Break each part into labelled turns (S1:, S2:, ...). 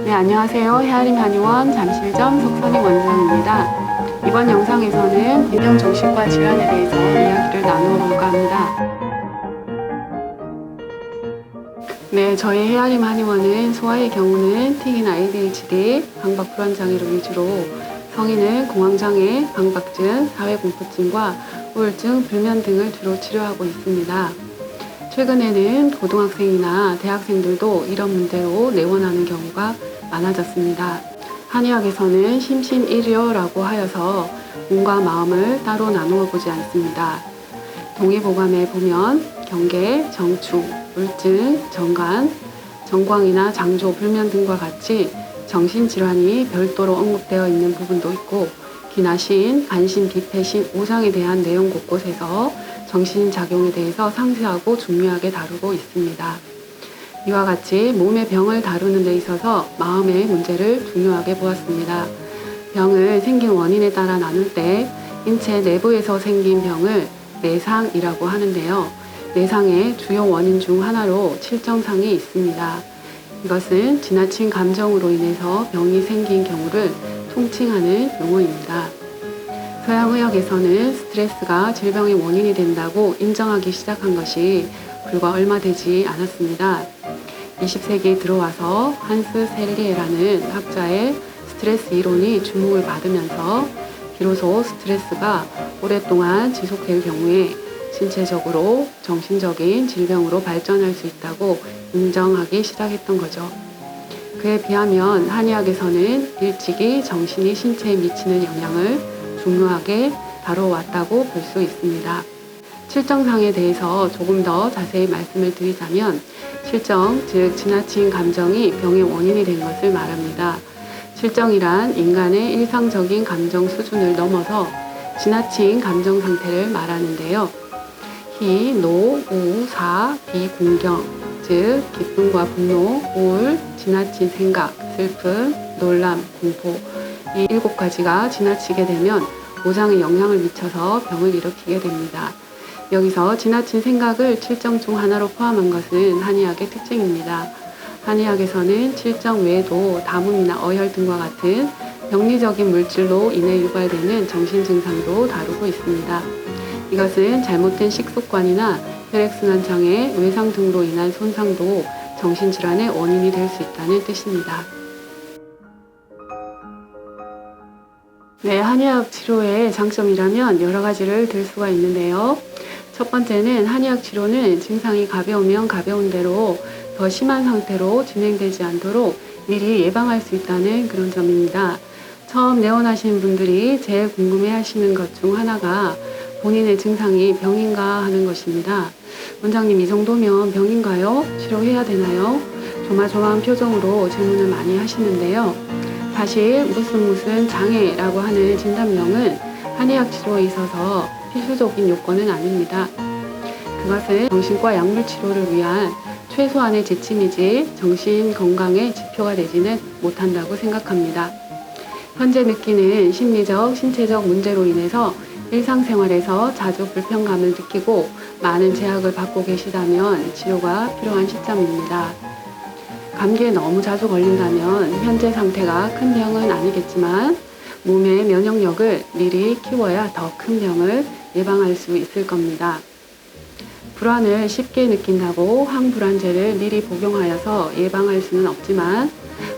S1: 네, 안녕하세요. 헤아림 한의원 잠실점 석선희 원장입니다. 이번 영상에서는 인형 정신과 질환에 대해서 이야기를 나누어 볼까 합니다. 네, 저희 헤아림 한의원은 소아의 경우는 특이나 ADHD, 방박 불안장애를 위주로 성인은 공황장애, 방박증, 사회공포증과 우울증, 불면 등을 주로 치료하고 있습니다. 최근에는 고등학생이나 대학생들도 이런 문제로 내원하는 경우가 많아졌습니다. 한의학에서는 심신일요라고 하여서 몸과 마음을 따로 나누어 보지 않습니다. 동의보감에 보면 경계, 정축, 우울증, 정간, 정광이나 장조, 불면 등과 같이 정신질환이 별도로 언급되어 있는 부분도 있고 기나신, 간신, 비패신, 오장에 대한 내용 곳곳에서 정신작용에 대해서 상세하고 중요하게 다루고 있습니다. 이와 같이 몸의 병을 다루는 데 있어서 마음의 문제를 중요하게 보았습니다. 병을 생긴 원인에 따라 나눌 때 인체 내부에서 생긴 병을 내상이라고 하는데요. 내상의 주요 원인 중 하나로 칠정상이 있습니다. 이것은 지나친 감정으로 인해서 병이 생긴 경우를 통칭하는 용어입니다. 서양의학에서는 스트레스가 질병의 원인이 된다고 인정하기 시작한 것이 불과 얼마 되지 않았습니다. 20세기에 들어와서 한스 셀리에라는 학자의 스트레스 이론이 주목을 받으면서 비로소 스트레스가 오랫동안 지속될 경우에 신체적으로 정신적인 질병으로 발전할 수 있다고 인정하기 시작했던 거죠. 그에 비하면 한의학에서는 일찍이 정신이 신체에 미치는 영향을 중요하게 다뤄왔다고 볼 수 있습니다. 칠정상에 대해서 조금 더 자세히 말씀을 드리자면 칠정, 즉 지나친 감정이 병의 원인이 된 것을 말합니다. 칠정이란 인간의 일상적인 감정 수준을 넘어서 지나친 감정 상태를 말하는데요. 희, 노, 우, 사, 비, 공경, 즉 기쁨과 분노, 우울, 지나친 생각, 슬픔, 놀람, 공포 이 7가지가 지나치게 되면 오장에 영향을 미쳐서 병을 일으키게 됩니다. 여기서 지나친 생각을 칠정 중 하나로 포함한 것은 한의학의 특징입니다. 한의학에서는 칠정 외에도 다문이나 어혈 등과 같은 병리적인 물질로 인해 유발되는 정신증상도 다루고 있습니다. 이것은 잘못된 식습관이나 혈액순환 장애, 외상 등으로 인한 손상도 정신질환의 원인이 될 수 있다는 뜻입니다. 네, 한의학 치료의 장점이라면 여러 가지를 들 수가 있는데요. 첫 번째는 한의학 치료는 증상이 가벼우면 가벼운 대로 더 심한 상태로 진행되지 않도록 미리 예방할 수 있다는 그런 점입니다. 처음 내원하시는 분들이 제일 궁금해 하시는 것 중 하나가 본인의 증상이 병인가 하는 것입니다. 원장님, 이 정도면 병인가요? 치료해야 되나요? 조마조마한 표정으로 질문을 많이 하시는데요. 사실 무슨 장애라고 하는 진단명은 한의학 치료에 있어서 필수적인 요건은 아닙니다. 그것은 정신과 약물 치료를 위한 최소한의 지침이지 정신 건강의 지표가 되지는 못한다고 생각합니다. 현재 느끼는 심리적, 신체적 문제로 인해서 일상생활에서 자주 불편감을 느끼고 많은 제약을 받고 계시다면 치료가 필요한 시점입니다. 감기에 너무 자주 걸린다면 현재 상태가 큰 병은 아니겠지만 몸의 면역력을 미리 키워야 더 큰 병을 예방할 수 있을 겁니다. 불안을 쉽게 느낀다고 항불안제를 미리 복용하여서 예방할 수는 없지만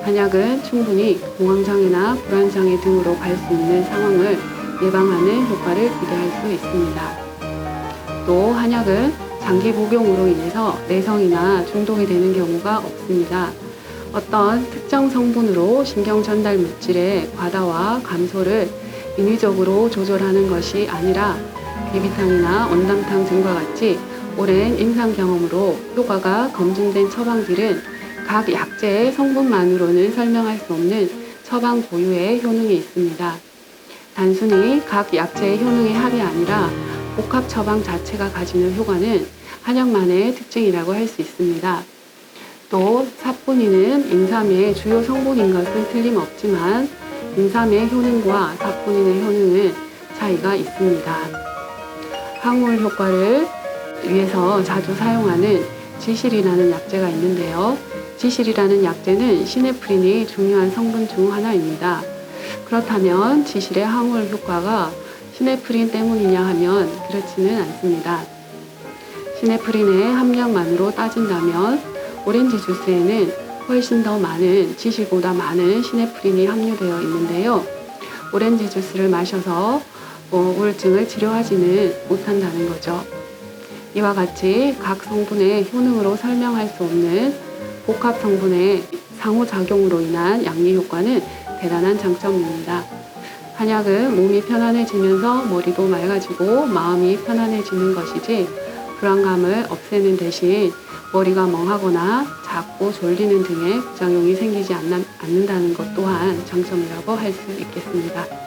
S1: 한약은 충분히 공황장애나 불안장애 등으로 갈 수 있는 상황을 예방하는 효과를 기대할 수 있습니다. 또 한약은 장기 복용으로 인해서 내성이나 중독이 되는 경우가 없습니다. 어떤 특정 성분으로 신경 전달 물질의 과다와 감소를 인위적으로 조절하는 것이 아니라 비비탕이나 원당탕 등과 같이 오랜 임상 경험으로 효과가 검증된 처방질은 각 약제의 성분만으로는 설명할 수 없는 처방 고유의 효능이 있습니다. 단순히 각 약제의 효능의 합이 아니라 복합 처방 자체가 가지는 효과는 한약만의 특징이라고 할 수 있습니다. 또 사뿐인은 인삼의 주요 성분인 것은 틀림없지만 인삼의 효능과 사뿐인의 효능은 차이가 있습니다. 항우울 효과를 위해서 자주 사용하는 지실이라는 약재가 있는데요. 지실이라는 약재는 시네프린이 중요한 성분 중 하나입니다. 그렇다면 지실의 항우울 효과가 시네프린 때문이냐 하면 그렇지는 않습니다. 시네프린의 함량만으로 따진다면 오렌지 주스에는 훨씬 더 많은 지실보다 많은 시네프린이 함유되어 있는데요. 오렌지 주스를 마셔서 우울증을 치료하지는 못한다는 거죠. 이와 같이 각 성분의 효능으로 설명할 수 없는 복합 성분의 상호작용으로 인한 양리 효과는 대단한 장점입니다. 한약은 몸이 편안해지면서 머리도 맑아지고 마음이 편안해지는 것이지 불안감을 없애는 대신 머리가 멍하거나 자꾸 졸리는 등의 부작용이 생기지 않는다는 것 또한 장점이라고 할 수 있겠습니다.